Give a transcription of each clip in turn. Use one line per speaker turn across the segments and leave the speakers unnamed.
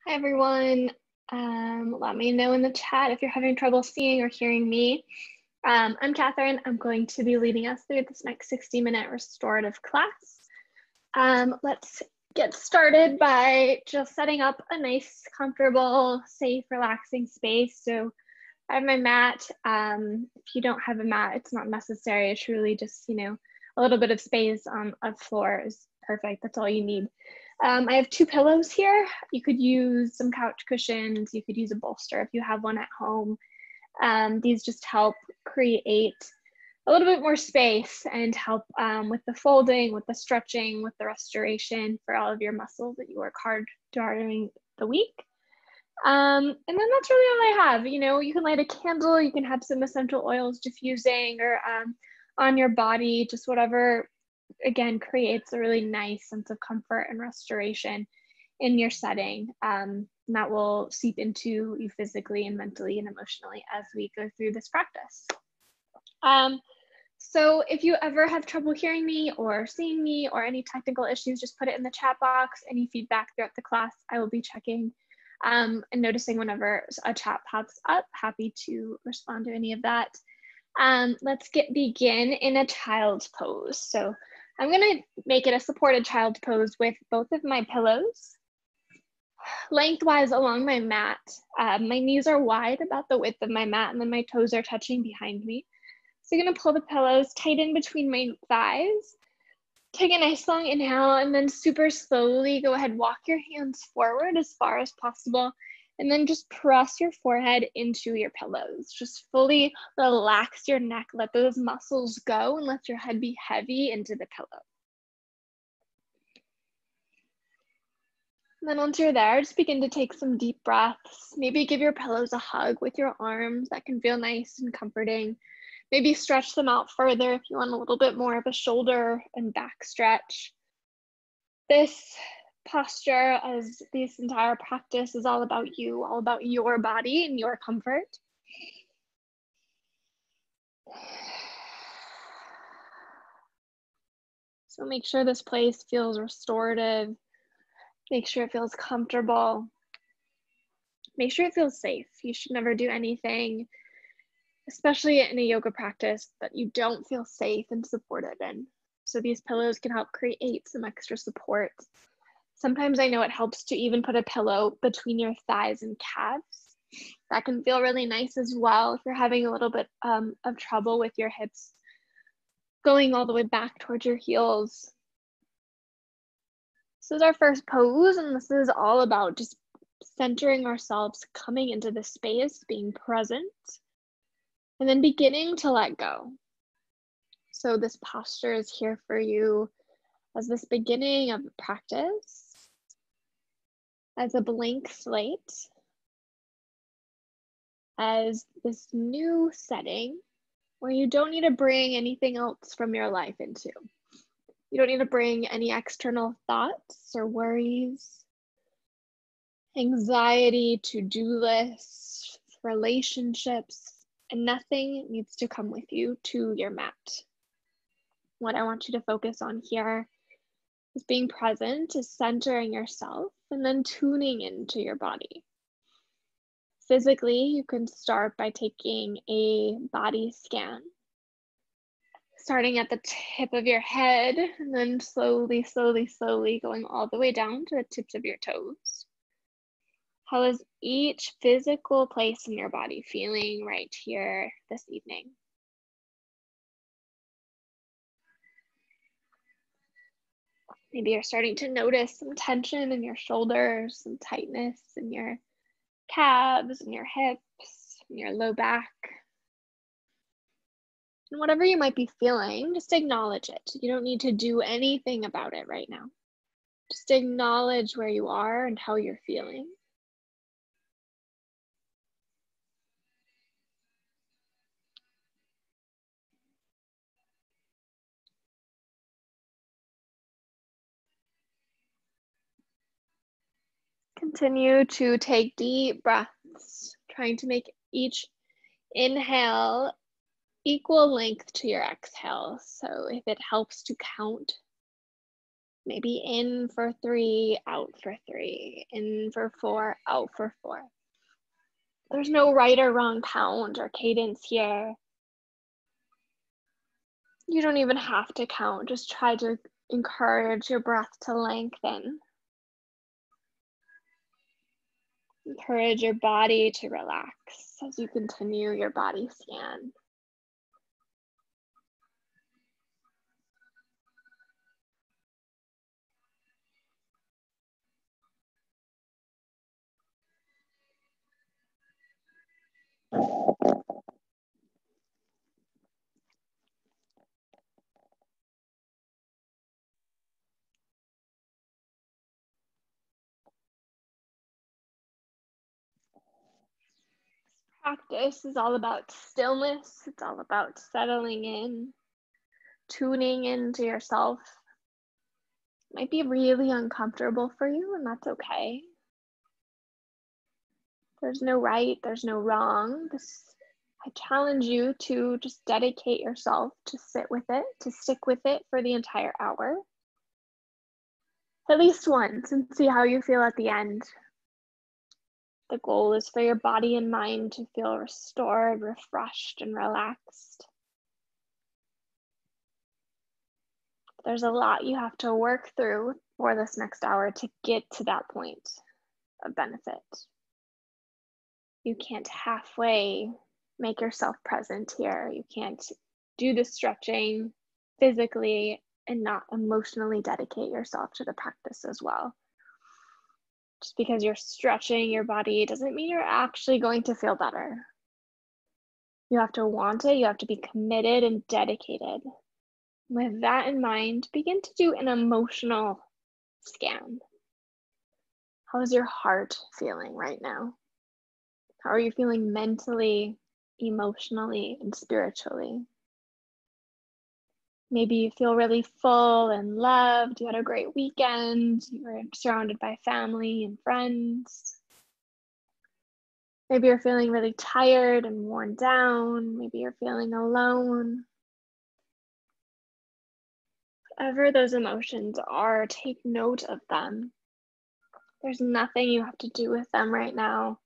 Hi, everyone. Let me know in the chat if you're having trouble seeing or hearing me. I'm Katherine. I'm going to be leading us through this next 60-minute restorative class. Let's get started by just setting up a nice, comfortable, safe, relaxing space. So I have my mat. If you don't have a mat, it's not necessary. It's really just, a little bit of space on a floor is perfect. That's all you need. I have 2 pillows here. You could use some couch cushions. You could use a bolster if you have one at home. These just help create a little bit more space and help with the folding, with the stretching, with the restoration for all of your muscles that you work hard during the week. And then that's really all I have. You can light a candle, you can have some essential oils diffusing or on your body, just whatever, again, creates a really nice sense of comfort and restoration in your setting. And that will seep into you physically and mentally and emotionally as we go through this practice. So if you ever have trouble hearing me or seeing me or any technical issues, just put it in the chat box. Any feedback throughout the class, I will be checking and noticing whenever a chat pops up. Happy to respond to any of that. Let's begin in a child's pose. So I'm gonna make it a supported child's pose with both of my pillows lengthwise along my mat. My knees are wide, about the width of my mat, and then my toes are touching behind me. So you're gonna pull the pillows tight in between my thighs. Take a nice long inhale, and then super slowly go ahead, walk your hands forward as far as possible, and then just press your forehead into your pillows. Just fully relax your neck, let those muscles go, and let your head be heavy into the pillow. And then once you're there, just begin to take some deep breaths. Maybe give your pillows a hug with your arms. That can feel nice and comforting. Maybe stretch them out further if you want a little bit more of a shoulder and back stretch. This posture, as this entire practice, is all about you, all about your body and your comfort. So make sure this place feels restorative. Make sure it feels comfortable. Make sure it feels safe. You should never do anything, especially in a yoga practice, that you don't feel safe and supported in. So these pillows can help create some extra support. Sometimes I know it helps to even put a pillow between your thighs and calves. That can feel really nice as well if you're having a little bit of trouble with your hips going all the way back towards your heels. This is our first pose, and this is all about just centering ourselves, coming into the space, being present, and then beginning to let go. So this posture is here for you as this beginning of practice, as a blank slate, as this new setting where you don't need to bring anything else from your life into. You don't need to bring any external thoughts or worries, anxiety, to-do lists, relationships, and nothing needs to come with you to your mat. What I want you to focus on here is being present, is centering yourself, and then tuning into your body. Physically, you can start by taking a body scan, starting at the tip of your head, and then slowly, slowly, slowly going all the way down to the tips of your toes. How is each physical place in your body feeling right here this evening? Maybe you're starting to notice some tension in your shoulders, some tightness in your calves and your hips and your low back. And whatever you might be feeling, just acknowledge it. You don't need to do anything about it right now. Just acknowledge where you are and how you're feeling. Continue to take deep breaths, trying to make each inhale equal length to your exhale. So if it helps to count Maybe in for 3, out for 3, in for 4, out for 4. There's no right or wrong count or cadence here. You don't even have to count. Just try to encourage your breath to lengthen. Encourage your body to relax as you continue your body scan. Practice is all about stillness. It's all about settling in, tuning into yourself. It might be really uncomfortable for you, and that's okay. There's no right, there's no wrong. I challenge you to just dedicate yourself to sit with it, to stick with it for the entire hour. At least once, and see how you feel at the end. The goal is for your body and mind to feel restored, refreshed, and relaxed. There's a lot you have to work through for this next hour to get to that point of benefit. You can't halfway make yourself present here. You can't do the stretching physically and not emotionally dedicate yourself to the practice as well. Just because you're stretching your body doesn't mean you're actually going to feel better. You have to want it, you have to be committed and dedicated. With that in mind, begin to do an emotional scan. How is your heart feeling right now? How are you feeling mentally, emotionally, and spiritually? Maybe you feel really full and loved. You had a great weekend. You were surrounded by family and friends. Maybe you're feeling really tired and worn down. Maybe you're feeling alone. Whatever those emotions are, take note of them. There's nothing you have to do with them right now.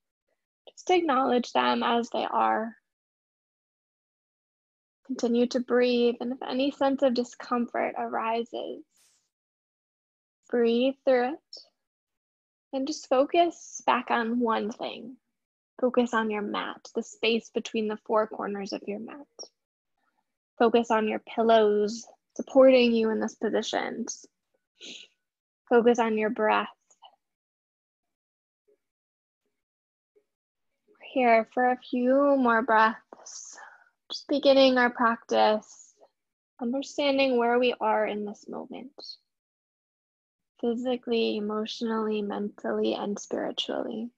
Just acknowledge them as they are. Continue to breathe, and if any sense of discomfort arises, breathe through it and just focus back on one thing. Focus on your mat, the space between the four corners of your mat. Focus on your pillows supporting you in this position. Focus on your breath. We're here for a few more breaths. Just beginning our practice, understanding where we are in this moment. Physically, emotionally, mentally, and spiritually.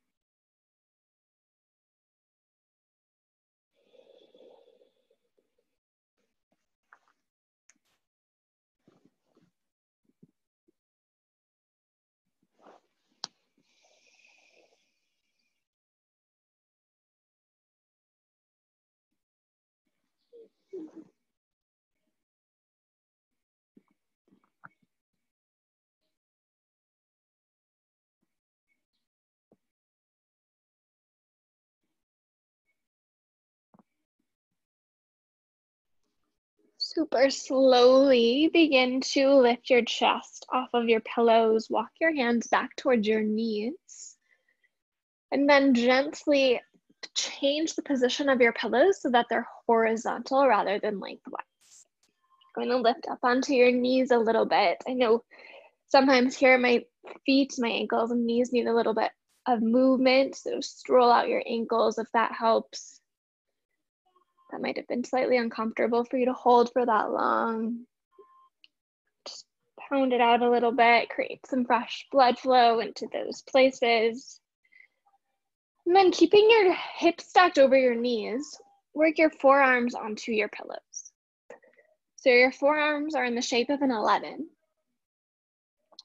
Super slowly begin to lift your chest off of your pillows. Walk your hands back towards your knees. And then gently change the position of your pillows so that they're horizontal rather than lengthwise. Going to lift up onto your knees a little bit. I know sometimes here my feet, my ankles and knees need a little bit of movement. So stroll out your ankles if that helps. That might have been slightly uncomfortable for you to hold for that long. Just pound it out a little bit, create some fresh blood flow into those places. And then keeping your hips stacked over your knees, work your forearms onto your pillows. So your forearms are in the shape of an 11.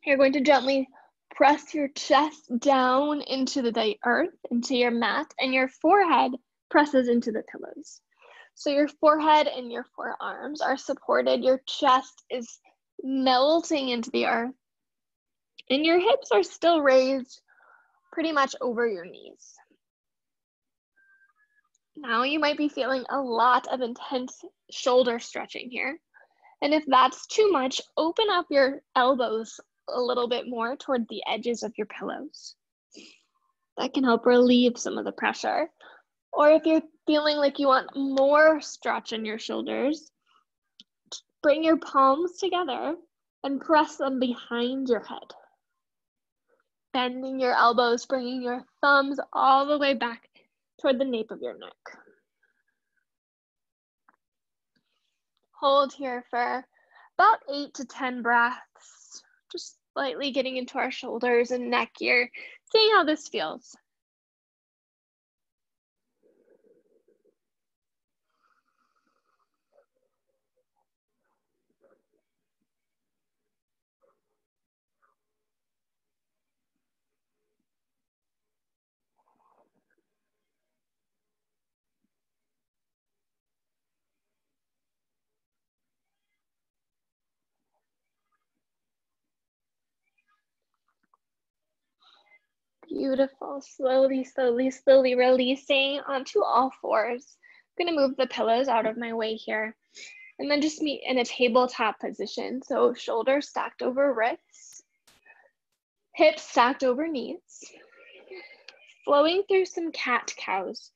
You're going to gently press your chest down into the earth, into your mat, and your forehead presses into the pillows. So your forehead and your forearms are supported. Your chest is melting into the earth. And your hips are still raised pretty much over your knees. Now you might be feeling a lot of intense shoulder stretching here. And if that's too much, open up your elbows a little bit more toward the edges of your pillows. That can help relieve some of the pressure. Or if you're feeling like you want more stretch in your shoulders, bring your palms together and press them behind your head. Bending your elbows, bringing your thumbs all the way back toward the nape of your neck. Hold here for about 8 to 10 breaths, just slightly getting into our shoulders and neck here, seeing how this feels. Beautiful. Slowly, slowly, slowly releasing onto all fours. I'm gonna move the pillows out of my way here. And then just meet in a tabletop position. So shoulders stacked over wrists, hips stacked over knees. Flowing through some cat-cows.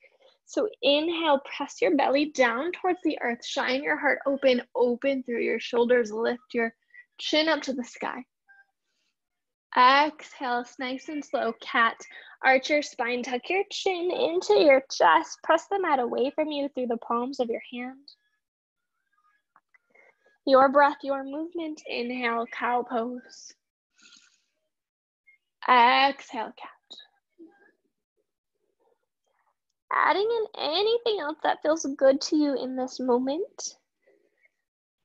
So inhale, press your belly down towards the earth. Shine your heart open, open through your shoulders. Lift your chin up to the sky. Exhale, nice and slow, cat. Arch your spine, tuck your chin into your chest. Press the mat away from you through the palms of your hand. Your breath, your movement. Inhale, cow pose. Exhale, cat. Adding in anything else that feels good to you in this moment.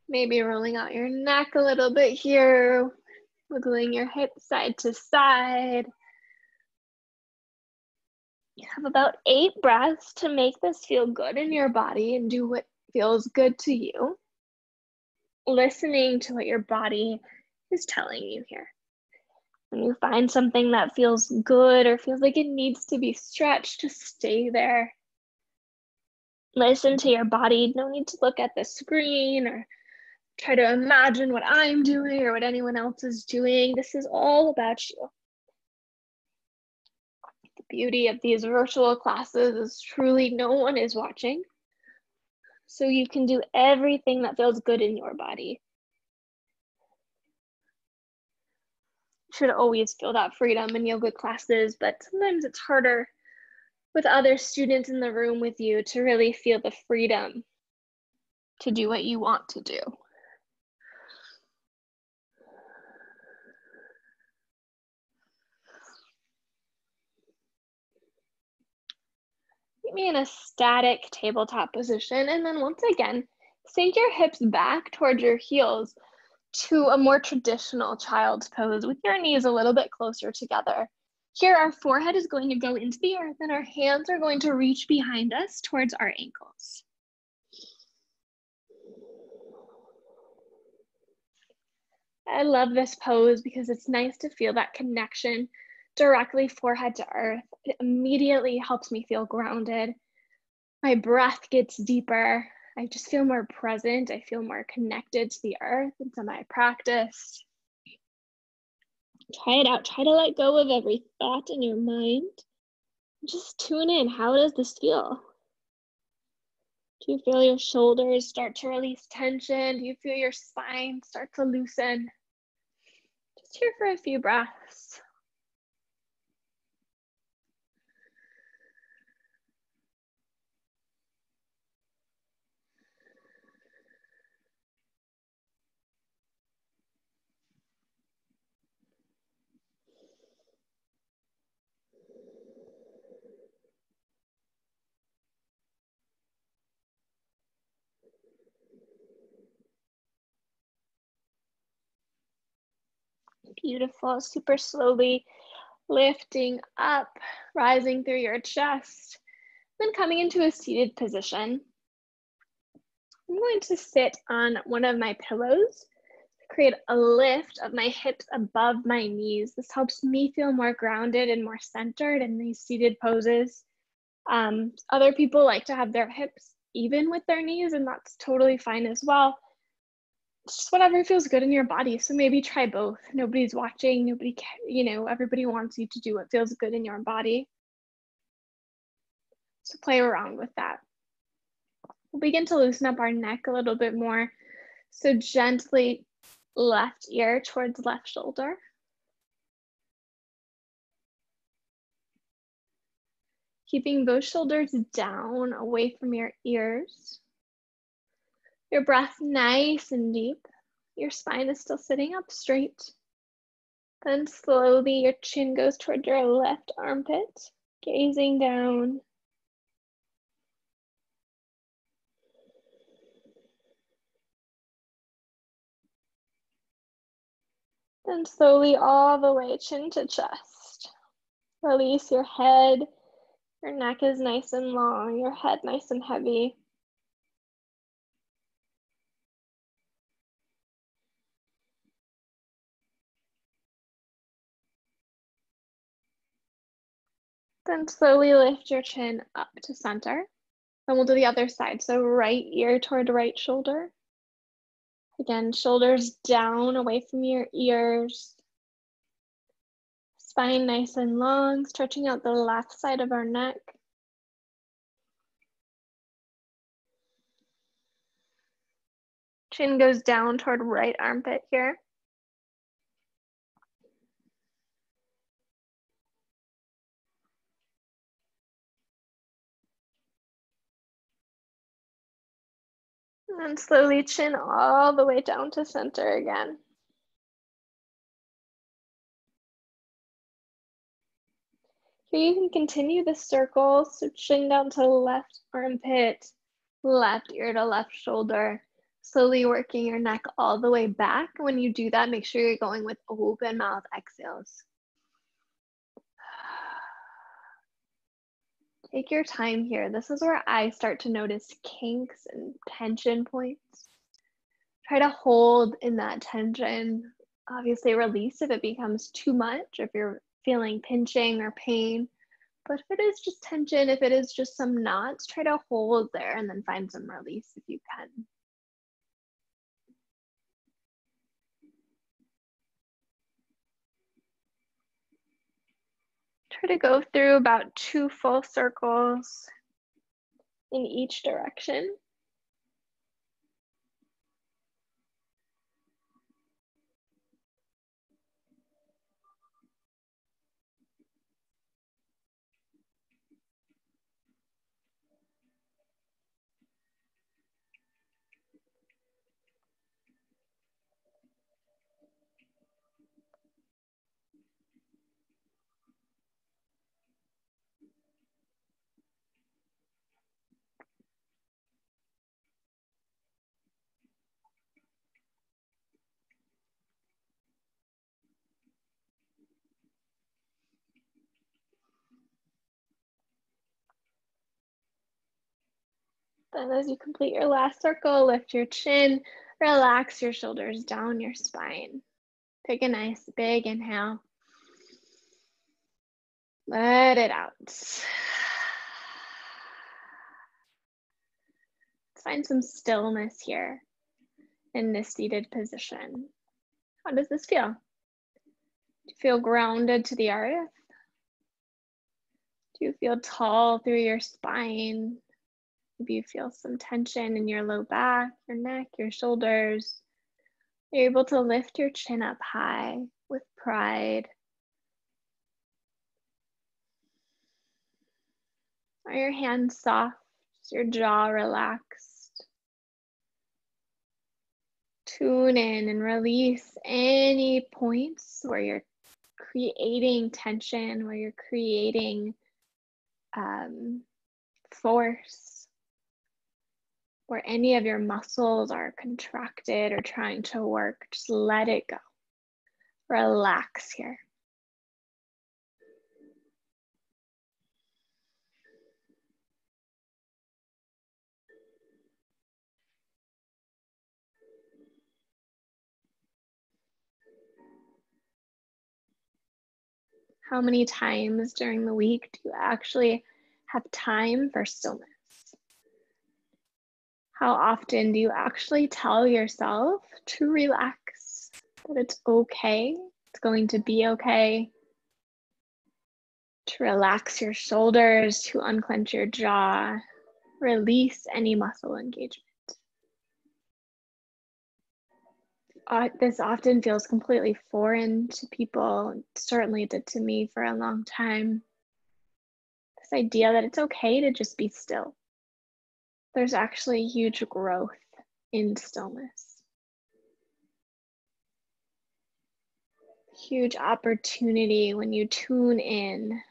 Maybe rolling out your neck a little bit here, wiggling your hips side to side. You have about 8 breaths to make this feel good in your body and do what feels good to you. Listening to what your body is telling you here. When you find something that feels good or feels like it needs to be stretched, just stay there. Listen to your body. No need to look at the screen or try to imagine what I'm doing or what anyone else is doing. This is all about you. The beauty of these virtual classes is truly no one is watching. So you can do everything that feels good in your body. Should always feel that freedom in yoga classes, but sometimes it's harder with other students in the room with you to really feel the freedom to do what you want to do. Keep me in a static tabletop position, and then once again, sink your hips back towards your heels to a more traditional child's pose with your knees a little bit closer together. Here, our forehead is going to go into the earth and our hands are going to reach behind us towards our ankles. I love this pose because it's nice to feel that connection directly forehead to earth. It immediately helps me feel grounded. My breath gets deeper. I just feel more present. I feel more connected to the earth and to my practice. Try it out. Try to let go of every thought in your mind. Just tune in. How does this feel? Do you feel your shoulders start to release tension? Do you feel your spine start to loosen? Just here for a few breaths. Beautiful, super slowly lifting up, rising through your chest, then coming into a seated position. I'm going to sit on one of my pillows. create a lift of my hips above my knees. This helps me feel more grounded and more centered in these seated poses. Other people like to have their hips even with their knees, and that's totally fine as well. It's just whatever feels good in your body. So maybe try both. Nobody's watching, nobody, everybody wants you to do what feels good in your body. So play around with that. We'll begin to loosen up our neck a little bit more. So gently left ear towards left shoulder. Keeping those shoulders down, away from your ears. Your breath nice and deep. Your spine is still sitting up straight. Then slowly your chin goes toward your left armpit, gazing down. Then slowly all the way chin to chest. Release your head. Your neck is nice and long, your head nice and heavy. Then slowly lift your chin up to center. Then we'll do the other side. So right ear toward right shoulder. Again, shoulders down away from your ears. Spine nice and long, stretching out the left side of our neck. Chin goes down toward right armpit here. And then slowly chin all the way down to center again. Here you can continue the circle, so chin down to left armpit, left ear to left shoulder, slowly working your neck all the way back. When you do that, make sure you're going with open mouth exhales. Take your time here. This is where I start to notice kinks and tension points. Try to hold in that tension. Obviously release if it becomes too much, if you're feeling pinching or pain. But if it is just tension, if it is just some knots, try to hold there and then find some release if you can. Try to go through about 2 full circles in each direction. Then as you complete your last circle, lift your chin, relax your shoulders down your spine. Take a nice big inhale. Let it out. Let's find some stillness here in this seated position. How does this feel? Do you feel grounded to the earth? Do you feel tall through your spine? Maybe you feel some tension in your low back, your neck, your shoulders. You're able to lift your chin up high with pride. Are your hands soft? Is your jaw relaxed? Tune in and release any points where you're creating tension, where you're creating force, where any of your muscles are contracted or trying to work. Just let it go. Relax here. How many times during the week do you actually have time for stillness? How often do you actually tell yourself to relax, that it's okay, it's going to be okay, to relax your shoulders, to unclench your jaw, release any muscle engagement? This often feels completely foreign to people. It certainly did to me for a long time. This idea that it's okay to just be still. There's actually huge growth in stillness. Huge opportunity when you tune in,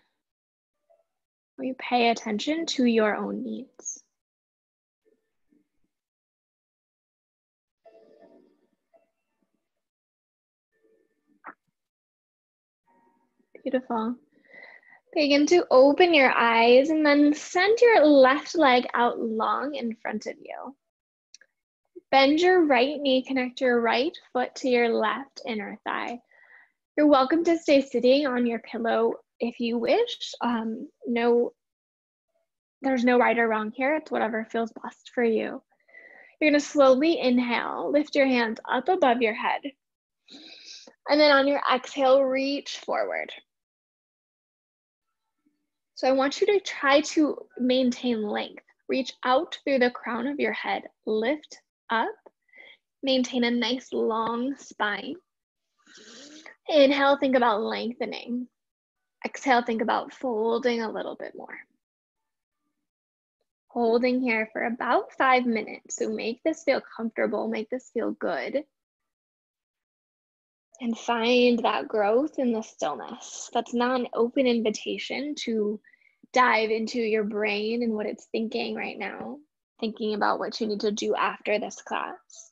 when you pay attention to your own needs. Beautiful. Begin to open your eyes and then send your left leg out long in front of you. Bend your right knee, connect your right foot to your left inner thigh. You're welcome to stay sitting on your pillow if you wish. There's no right or wrong here. It's whatever feels best for you. You're gonna slowly inhale, lift your hands up above your head. And then on your exhale, reach forward. So I want you to try to maintain length. Reach out through the crown of your head, lift up, maintain a nice long spine. Inhale, think about lengthening. Exhale, think about folding a little bit more. Holding here for about 5 minutes. So make this feel comfortable, make this feel good. And find that growth in the stillness. That's not an open invitation to dive into your brain and what it's thinking right now, thinking about what you need to do after this class.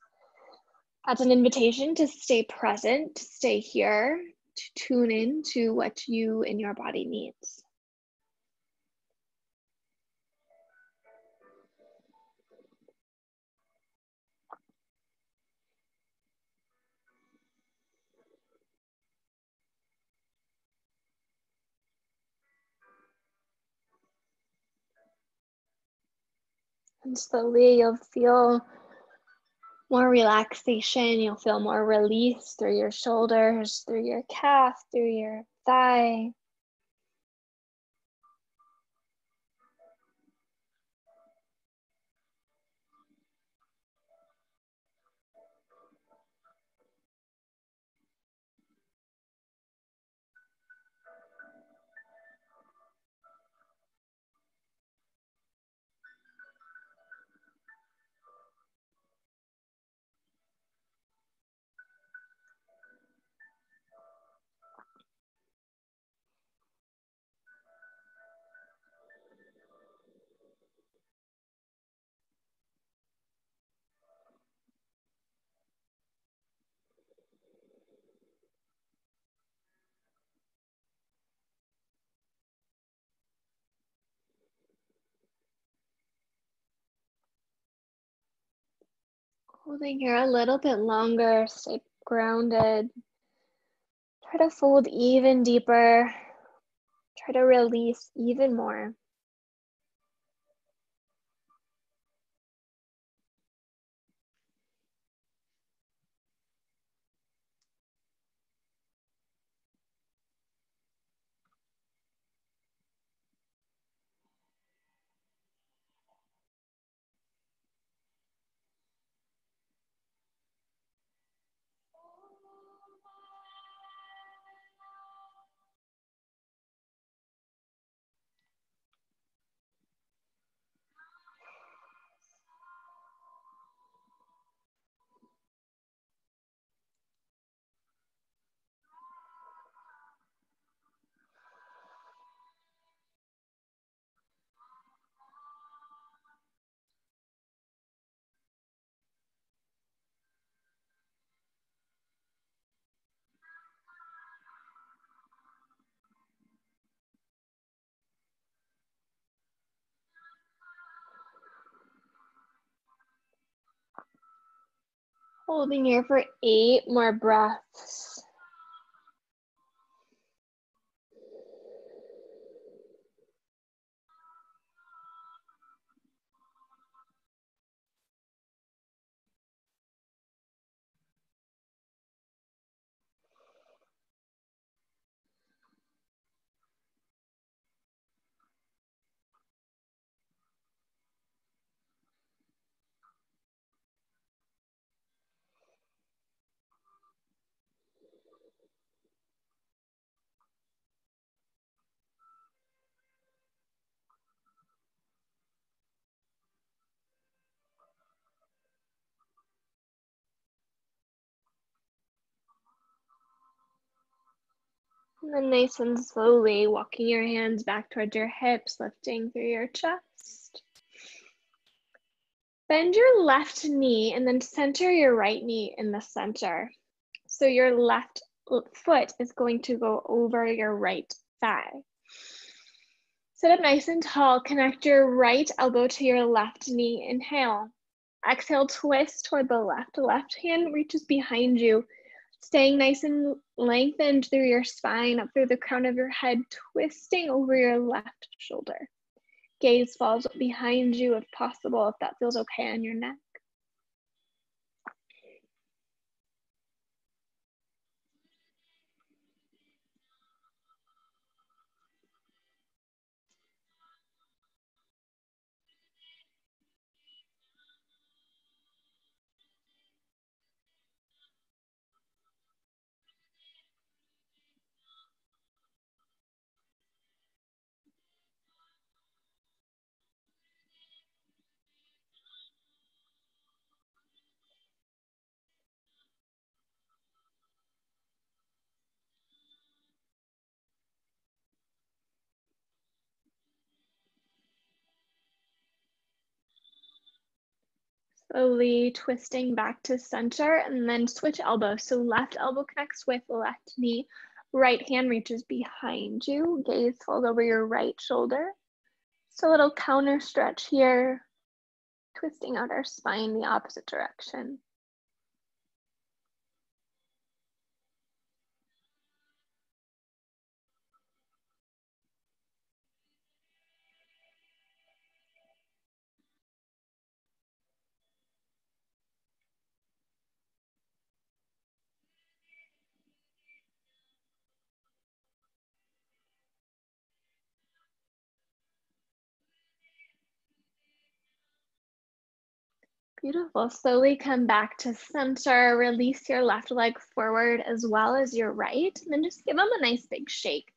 That's an invitation to stay present, to stay here, to tune in to what you and your body needs. And slowly you'll feel more relaxation. You'll feel more release through your shoulders, through your calf, through your thigh. Holding here a little bit longer, stay grounded. Try to fold even deeper. Try to release even more. Holding here for 8 more breaths. And then nice and slowly walking your hands back towards your hips, lifting through your chest. Bend your left knee and then center your right knee in the center. So your left foot is going to go over your right thigh. Sit up nice and tall. Connect your right elbow to your left knee. Inhale. Exhale, twist toward the left. Left hand reaches behind you. Staying nice and lengthened through your spine, up through the crown of your head, twisting over your left shoulder. Gaze falls behind you if possible, if that feels okay on your neck. Slowly twisting back to center and then switch elbows. So left elbow connects with left knee. Right hand reaches behind you. Gaze falls over your right shoulder. Just a little counter stretch here. Twisting out our spine the opposite direction. Beautiful. Slowly come back to center. Release your left leg forward as well as your right. And then just give them a nice big shake.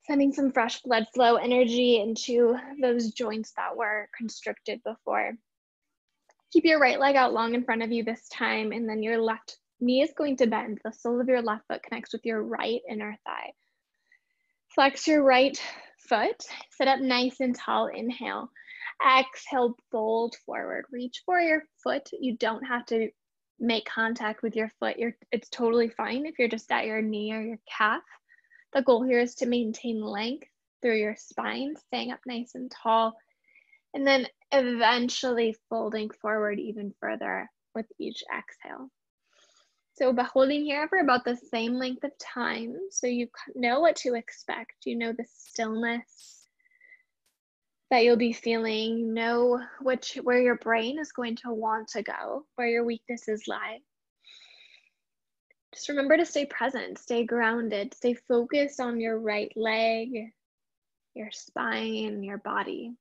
Sending some fresh blood flow energy into those joints that were constricted before. Keep your right leg out long in front of you this time, and then your left knee is going to bend. The sole of your left foot connects with your right inner thigh. Flex your right foot, sit up nice and tall, inhale. Exhale, fold forward. Reach for your foot. You don't have to make contact with your foot. It's totally fine if you're just at your knee or your calf. The goal here is to maintain length through your spine, staying up nice and tall, and then eventually folding forward even further with each exhale. So by holding here for about the same length of time, so you know what to expect, you know the stillness that you'll be feeling, you know where your brain is going to want to go, where your weaknesses lie. Just remember to stay present, stay grounded, stay focused on your right leg, your spine, your body.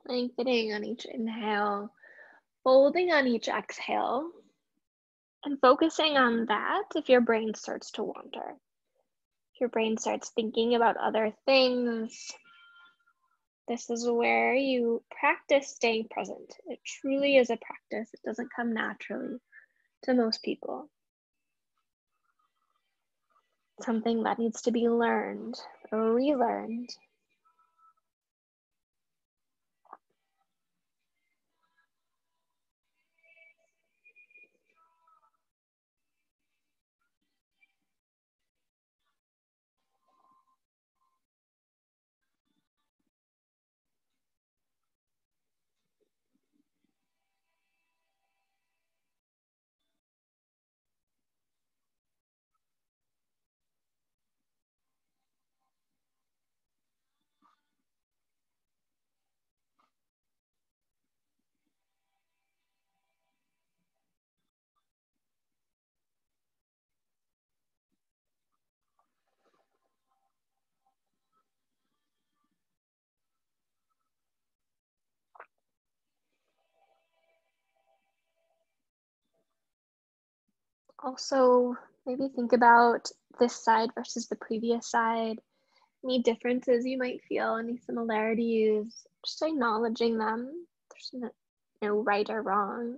Lengthening on each inhale, folding on each exhale, and focusing on that if your brain starts to wander. If your brain starts thinking about other things, this is where you practice staying present. It truly is a practice. It doesn't come naturally to most people. Something that needs to be learned or relearned. Also, maybe think about this side versus the previous side. Any differences you might feel, any similarities, just acknowledging them. There's no right or wrong.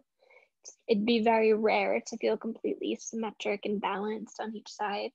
It'd be very rare to feel completely symmetric and balanced on each side.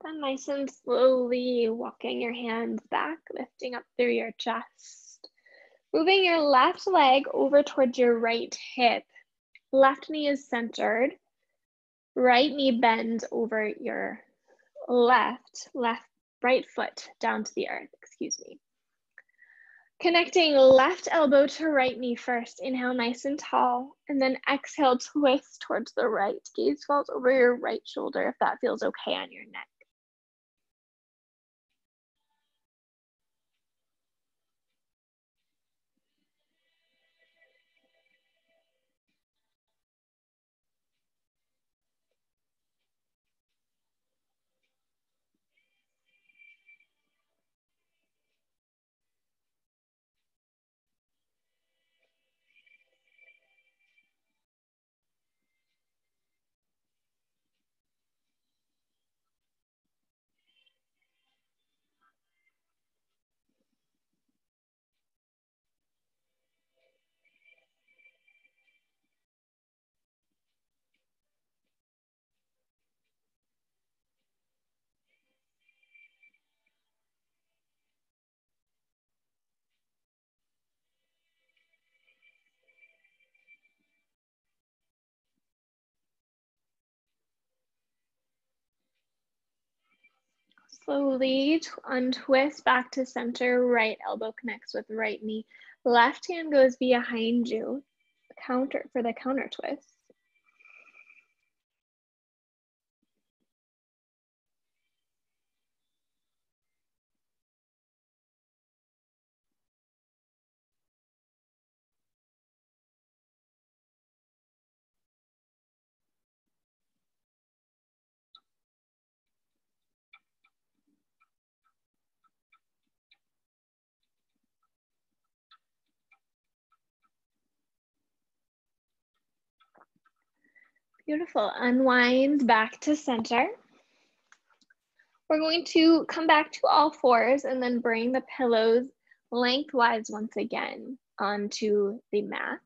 Then nice and slowly walking your hands back, lifting up through your chest. Moving your left leg over towards your right hip. Left knee is centered. Right knee bends over your right foot down to the earth, excuse me. Connecting left elbow to right knee first. Inhale nice and tall, and then exhale, twist towards the right. Gaze falls over your right shoulder if that feels okay on your neck. Slowly untwist back to center. Right elbow connects with right knee. Left hand goes behind you. For the counter twist. Beautiful. Unwind back to center. We're going to come back to all fours and then bring the pillows lengthwise once again onto the mat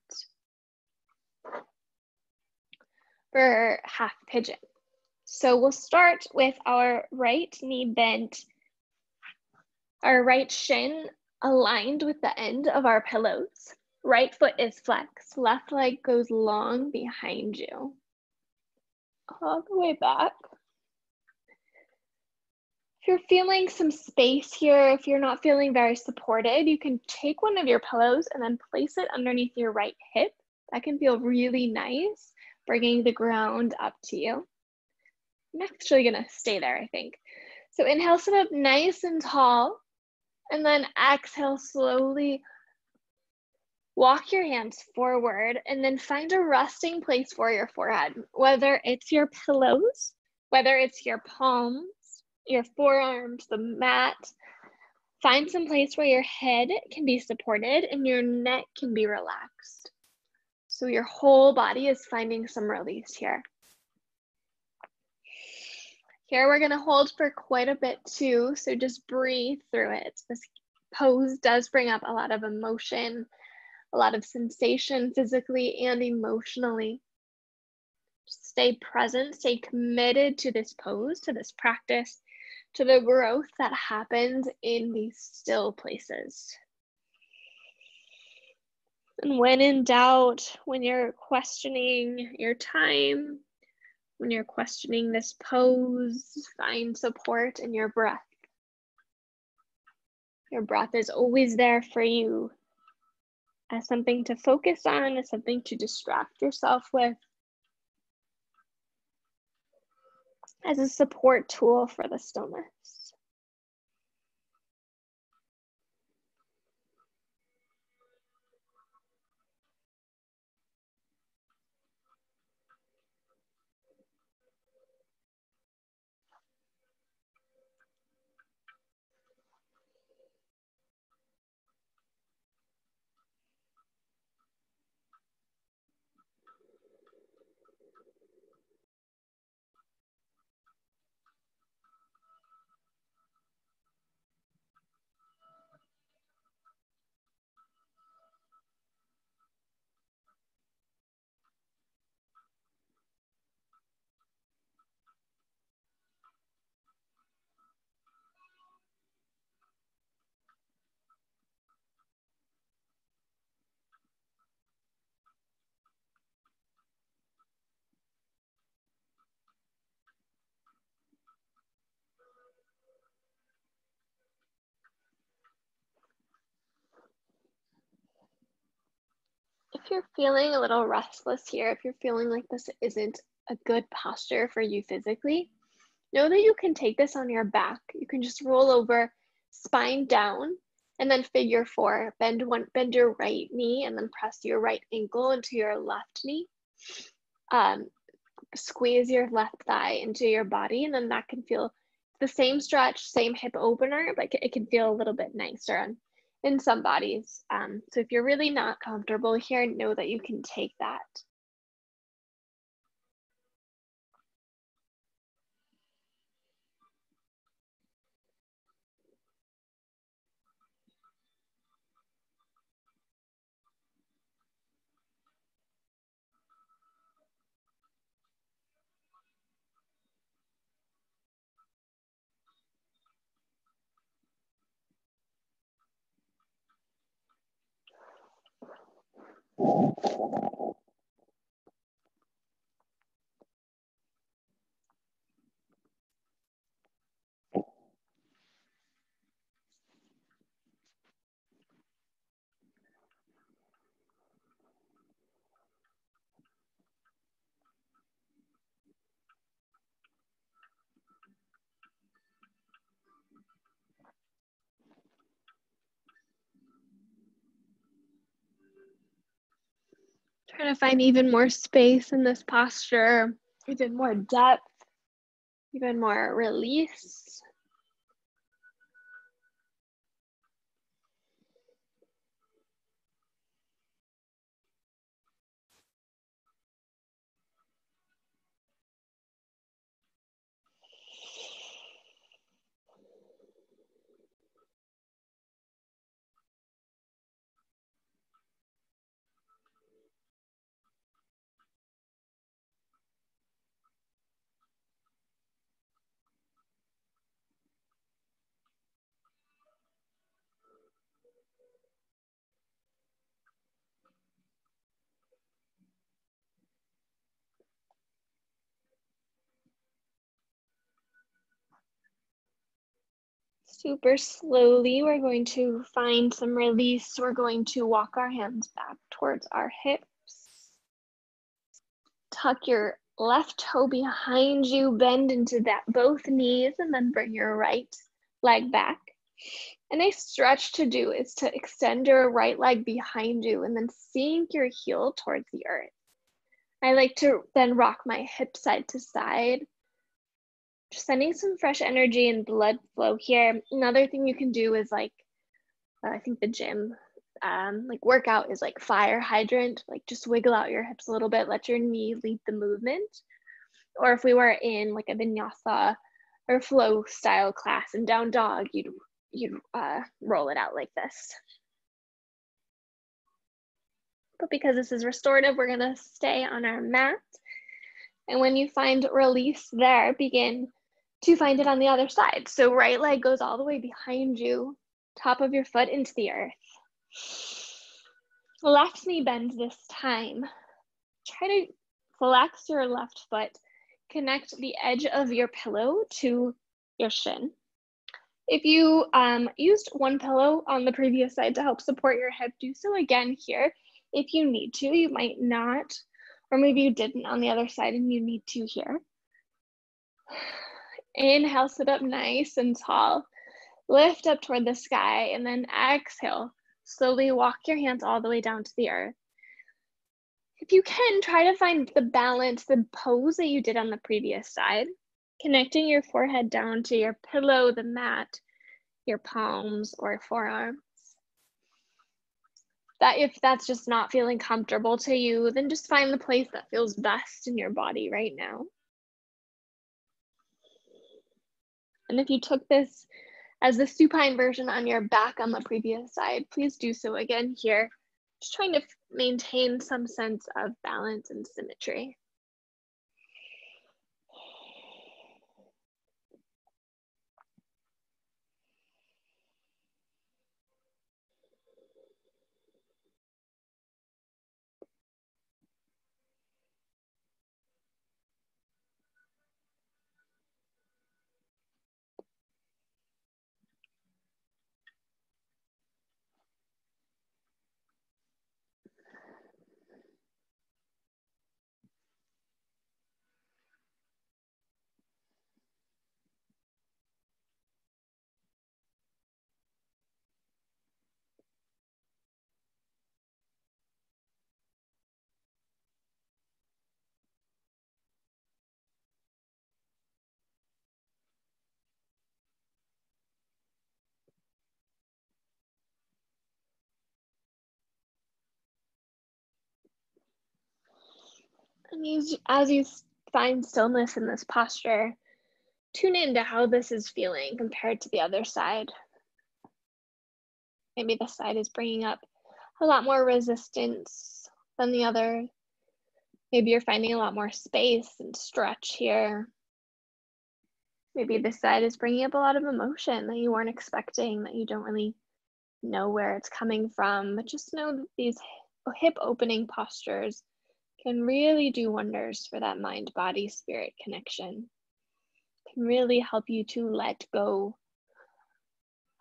for half pigeon. So we'll start with our right knee bent, our right shin aligned with the end of our pillows. Right foot is flexed, left leg goes long behind you. All the way back. If you're feeling some space here, if you're not feeling very supported, you can take one of your pillows and then place it underneath your right hip. That can feel really nice, bringing the ground up to you. I'm actually gonna stay there, I think. So inhale, sit up nice and tall, and then exhale slowly. Walk your hands forward and then find a resting place for your forehead, whether it's your pillows, whether it's your palms, your forearms, the mat. Find some place where your head can be supported and your neck can be relaxed. So your whole body is finding some release here. Here we're gonna hold for quite a bit too, so just breathe through it. This pose does bring up a lot of emotion, a lot of sensation physically and emotionally. Just stay present, stay committed to this pose, to this practice, to the growth that happens in these still places. And when in doubt, when you're questioning your time, when you're questioning this pose, find support in your breath. Your breath is always there for you as something to focus on, as something to distract yourself with. as a support tool for the stillness. If you're feeling a little restless here, if you're feeling like this isn't a good posture for you physically, know that you can take this on your back. You can just roll over, spine down, and then figure four. Bend your right knee and then press your right ankle into your left knee. Squeeze your left thigh into your body, and then that can feel the same stretch, same hip opener, but it can feel a little bit nicer in some bodies. So if you're really not comfortable here, know that you can take that. Trying to find even more space in this posture, even more depth, even more release. Super slowly, we're going to find some release. We're going to walk our hands back towards our hips. Tuck your left toe behind you, bend into both knees, and then bring your right leg back. A nice stretch to do is to extend your right leg behind you and then sink your heel towards the earth. I like to then rock my hip side to side, just sending some fresh energy and blood flow here. Another thing you can do is I think the gym workout is like fire hydrant, like just wiggle out your hips a little bit, let your knee lead the movement. Or if we were in like a vinyasa or flow style class in down dog, you'd roll it out like this. But because this is restorative, we're gonna stay on our mat. And when you find release there, begin to find it on the other side. So right leg goes all the way behind you, top of your foot into the earth. Left knee bends this time. Try to flex your left foot, connect the edge of your pillow to your shin. If you used one pillow on the previous side to help support your hip, do so again here. If you need to, you might not, or maybe you didn't on the other side and you need to here. Inhale, sit up nice and tall. Lift up toward the sky, and then exhale. Slowly walk your hands all the way down to the earth. If you can, try to find the balance, the pose that you did on the previous side, connecting your forehead down to your pillow, the mat, your palms or forearms. That if that's just not feeling comfortable to you, then just find the place that feels best in your body right now. And if you took this as the supine version on your back on the previous side, please do so again here. Just trying to maintain some sense of balance and symmetry. And as you find stillness in this posture, tune into how this is feeling compared to the other side. Maybe this side is bringing up a lot more resistance than the other. Maybe you're finding a lot more space and stretch here. Maybe this side is bringing up a lot of emotion that you weren't expecting, that you don't really know where it's coming from. But just know that these hip opening postures can really do wonders for that mind, body, spirit connection. Can really help you to let go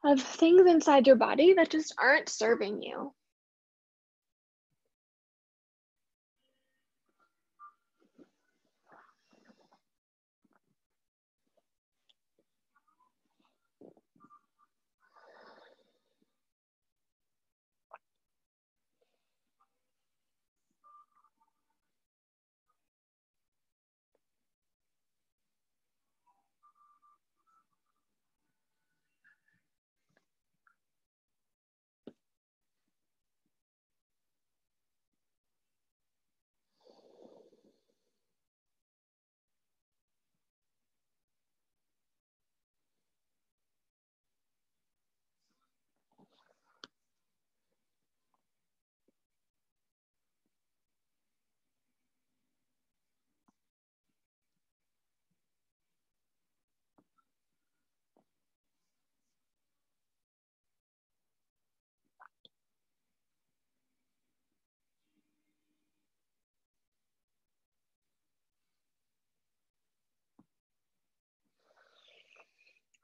of things inside your body that just aren't serving you.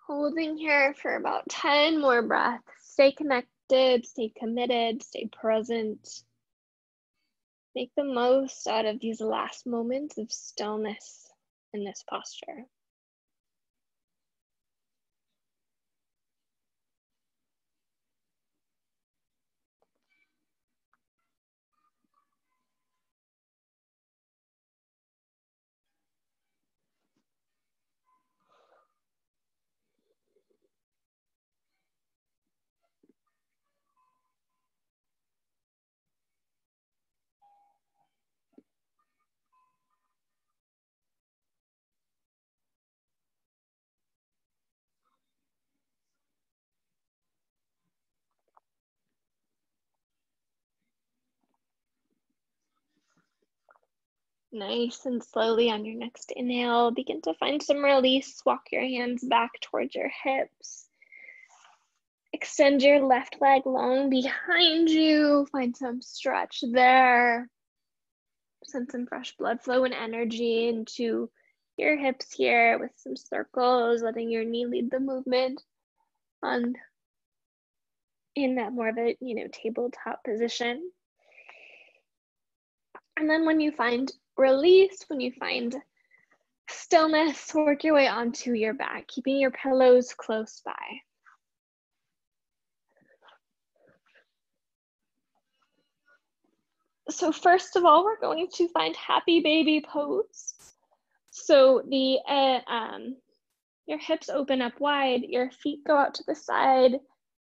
Holding here for about 10 more breaths. Stay connected, stay committed, stay present. Make the most out of these last moments of stillness in this posture. Nice and slowly on your next inhale, begin to find some release. Walk your hands back towards your hips. Extend your left leg long behind you. Find some stretch there. Send some fresh blood flow and energy into your hips here with some circles, letting your knee lead the movement in that more of a, tabletop position. And then when you find release, when you find stillness, work your way onto your back, keeping your pillows close by. So first of all, we're going to find happy baby pose. So your hips open up wide, your feet go out to the side,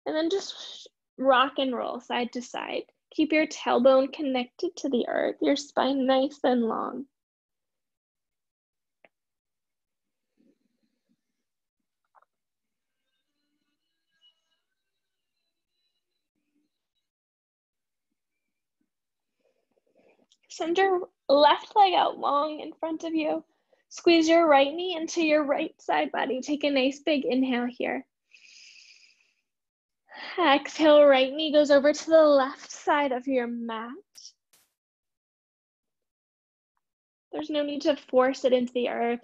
and then just rock and roll side to side. Keep your tailbone connected to the earth, your spine nice and long. Send your left leg out long in front of you. Squeeze your right knee into your right side body. Take a nice big inhale here. Exhale, right knee goes over to the left side of your mat. There's no need to force it into the earth.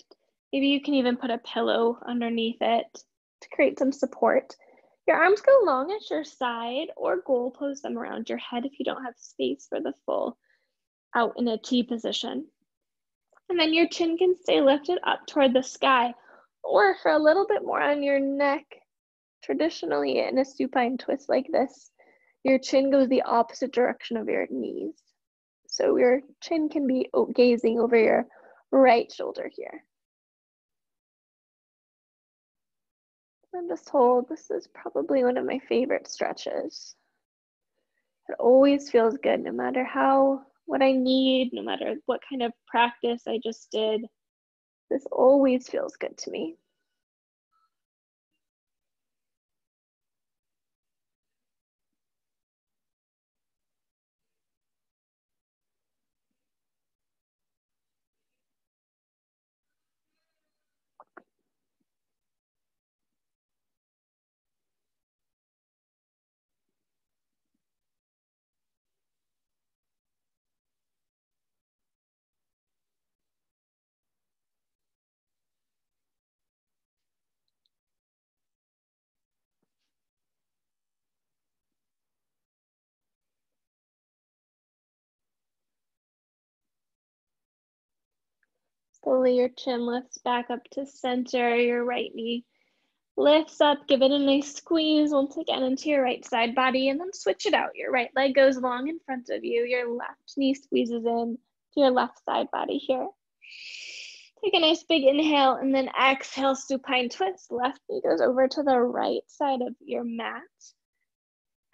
Maybe you can even put a pillow underneath it to create some support. Your arms go long at your side or goal pose them around your head if you don't have space for the full out in a T position. And then your chin can stay lifted up toward the sky, or for a little bit more on your neck. Traditionally in a supine twist like this, your chin goes the opposite direction of your knees. So your chin can be gazing over your right shoulder here. And just hold. This is probably one of my favorite stretches. It always feels good, no matter what I need, no matter what kind of practice I just did. This always feels good to me. Slowly your chin lifts back up to center, your right knee lifts up, give it a nice squeeze once again into your right side body, and then switch it out. Your right leg goes long in front of you, your left knee squeezes in to your left side body here. Take a nice big inhale and then exhale, supine twist. Left knee goes over to the right side of your mat.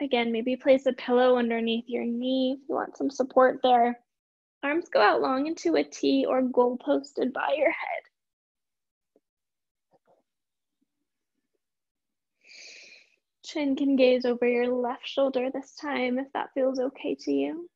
Again, maybe place a pillow underneath your knee if you want some support there. Arms go out long into a T or goal posted by your head. Chin can gaze over your left shoulder this time if that feels okay to you.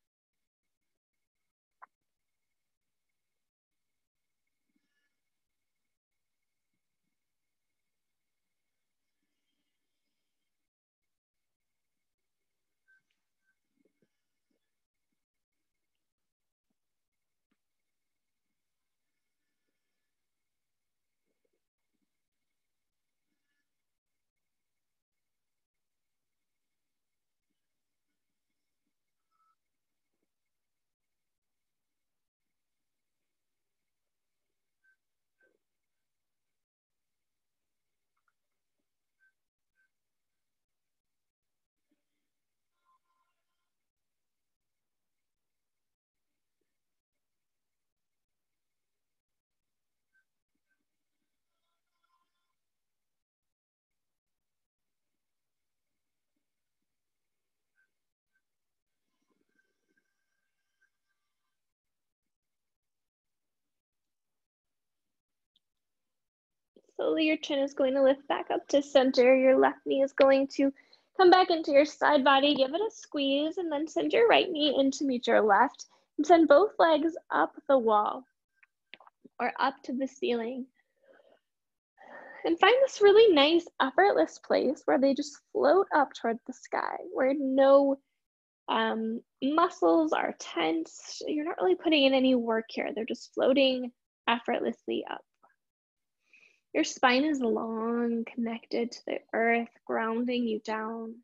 Slowly your chin is going to lift back up to center. Your left knee is going to come back into your side body, give it a squeeze, and then send your right knee in to meet your left. And send both legs up the wall or up to the ceiling. And find this really nice, effortless place where they just float up toward the sky, where no muscles are tense. You're not really putting in any work here. They're just floating effortlessly up. Your spine is long, connected to the earth, grounding you down.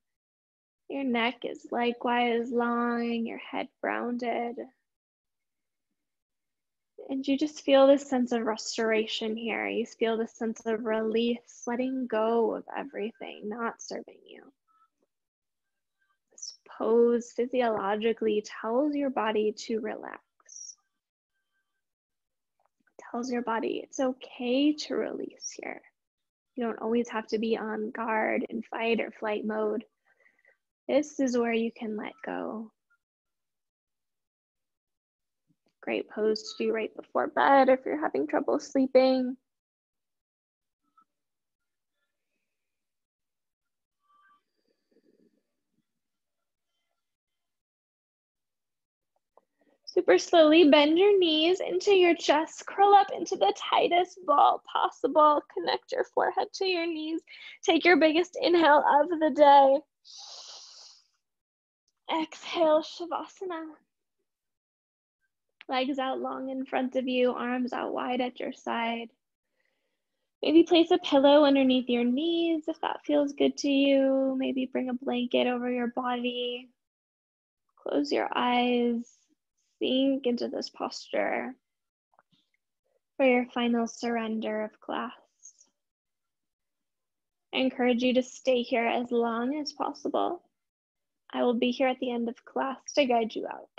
Your neck is likewise long, your head grounded. And you just feel this sense of restoration here. You feel this sense of release, letting go of everything not serving you. This pose physiologically tells your body to relax. It tells your body it's okay to release here. You don't always have to be on guard in fight or flight mode. This is where you can let go. Great pose to do right before bed if you're having trouble sleeping. Super slowly bend your knees into your chest, curl up into the tightest ball possible. Connect your forehead to your knees. Take your biggest inhale of the day. Exhale, Shavasana. Legs out long in front of you, arms out wide at your side. Maybe place a pillow underneath your knees if that feels good to you. Maybe bring a blanket over your body. Close your eyes. Sink into this posture for your final surrender of class. I encourage you to stay here as long as possible. I will be here at the end of class to guide you out.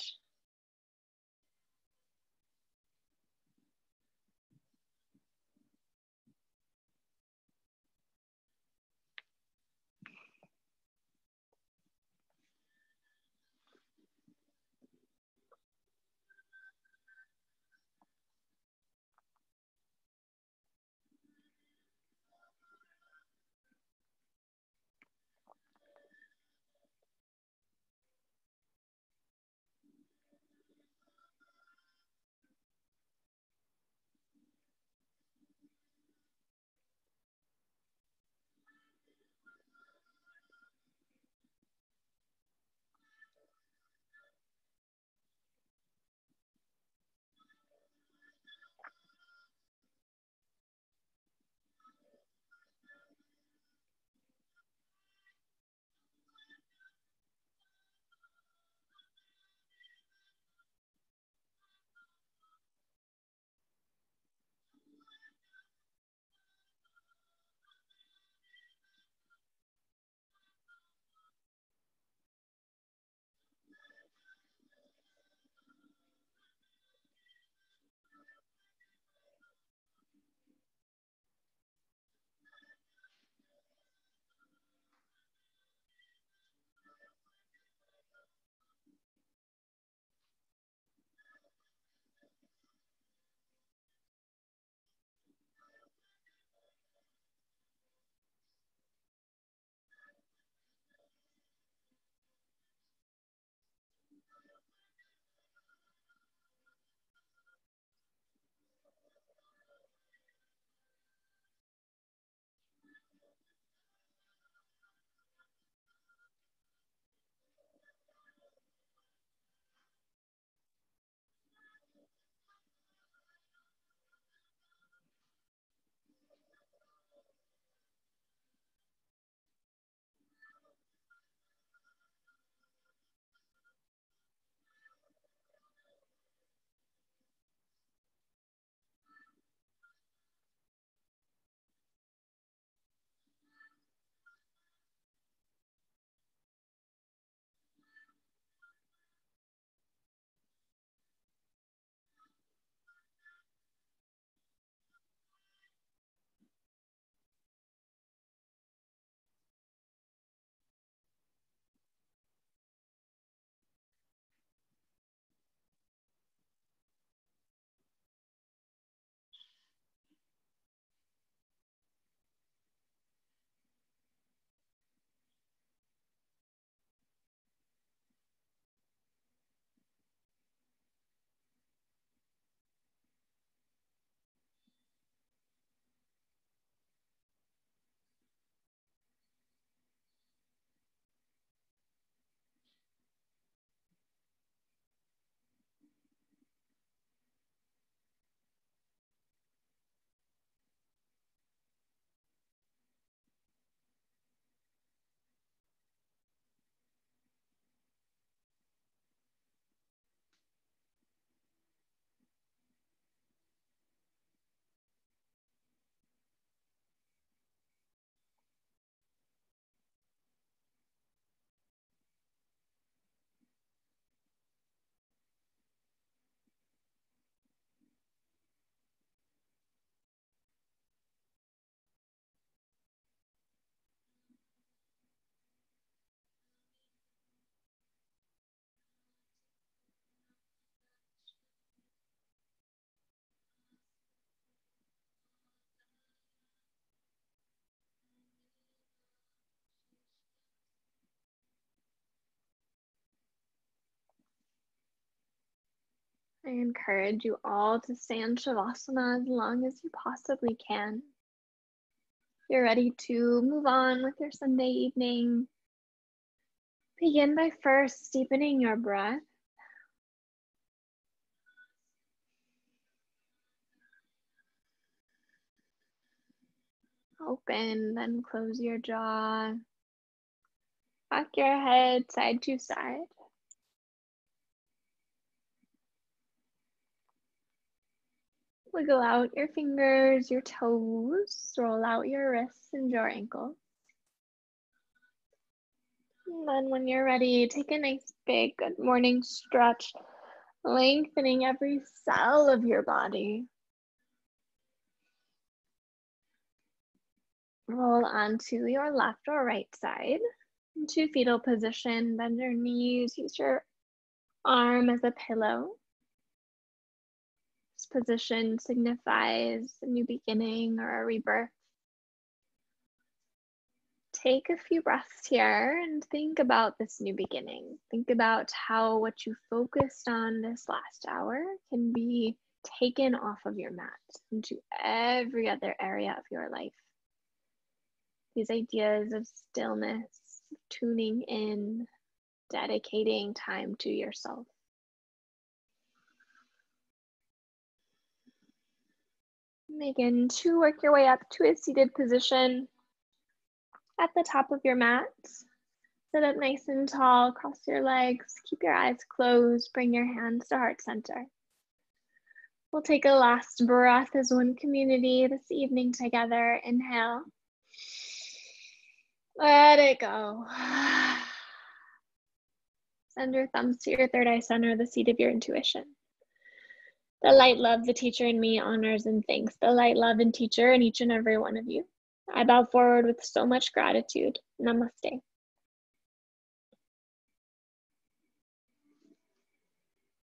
I encourage you all to stay in Shavasana as long as you possibly can. You're ready to move on with your Sunday evening. Begin by first deepening your breath. Open, then close your jaw. Rock your head side to side. Wiggle out your fingers, your toes. Roll out your wrists and your ankles. And then when you're ready, take a nice big good morning stretch, lengthening every cell of your body. Roll onto your left or right side into fetal position. Bend your knees, use your arm as a pillow. This position signifies a new beginning or a rebirth. Take a few breaths here and think about this new beginning. Think about how what you focused on this last hour can be taken off of your mat into every other area of your life. These ideas of stillness, tuning in, dedicating time to yourself. Begin to work your way up to a seated position at the top of your mat. Sit up nice and tall, cross your legs, keep your eyes closed, bring your hands to heart center. We'll take a last breath as one community this evening together. Inhale. Let it go. Send your thumbs to your third eye center, the seat of your intuition. The light, love, the teacher in me honors and thanks the light, love, and teacher in each and every one of you. I bow forward with so much gratitude. Namaste.